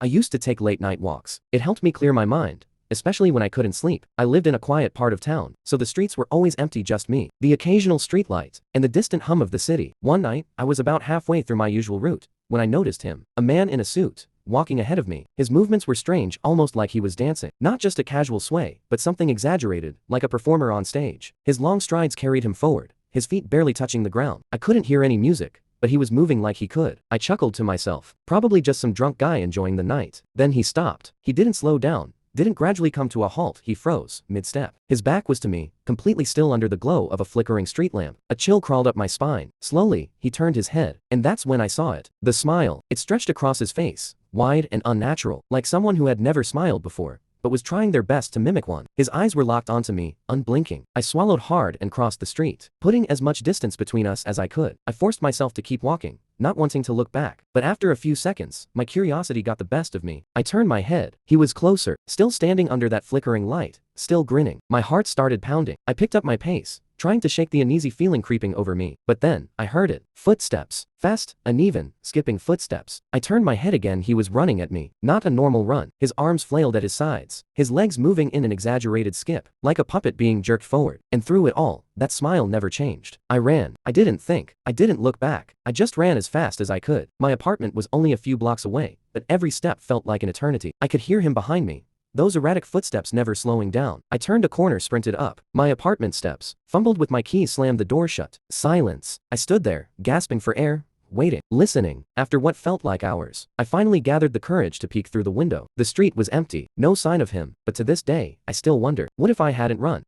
I used to take late night walks. It helped me clear my mind, especially when I couldn't sleep. I lived in a quiet part of town, so the streets were always empty, just me, the occasional streetlight, and the distant hum of the city. One night, I was about halfway through my usual route when I noticed him, a man in a suit, walking ahead of me. His movements were strange, almost like he was dancing. Not just a casual sway, but something exaggerated, like a performer on stage. His long strides carried him forward, his feet barely touching the ground. I couldn't hear any music, but he was moving like he could. I chuckled to myself, probably just some drunk guy enjoying the night. Then he stopped. He didn't slow down, didn't gradually come to a halt. He froze, mid-step. His back was to me, completely still under the glow of a flickering street lamp. A chill crawled up my spine. Slowly, he turned his head, and that's when I saw it. The smile. It stretched across his face, wide and unnatural, like someone who had never smiled before, but was trying their best to mimic one. His eyes were locked onto me, unblinking. I swallowed hard and crossed the street, putting as much distance between us as I could. I forced myself to keep walking, not wanting to look back. But after a few seconds, my curiosity got the best of me. I turned my head. He was closer, still standing under that flickering light, still grinning. My heart started pounding. I picked up my pace, trying to shake the uneasy feeling creeping over me. But then, I heard it. Footsteps. Fast, uneven, skipping footsteps. I turned my head again. He was running at me. Not a normal run. His arms flailed at his sides, his legs moving in an exaggerated skip, like a puppet being jerked forward. And through it all, that smile never changed. I ran. I didn't think. I didn't look back. I just ran as fast as I could. My apartment was only a few blocks away, but every step felt like an eternity. I could hear him behind me, those erratic footsteps never slowing down. I turned a corner, sprinted up my apartment steps, fumbled with my keys, slammed the door shut. Silence. I stood there, gasping for air, waiting, listening. After what felt like hours, I finally gathered the courage to peek through the window. The street was empty, no sign of him, but to this day, I still wonder, what if I hadn't run?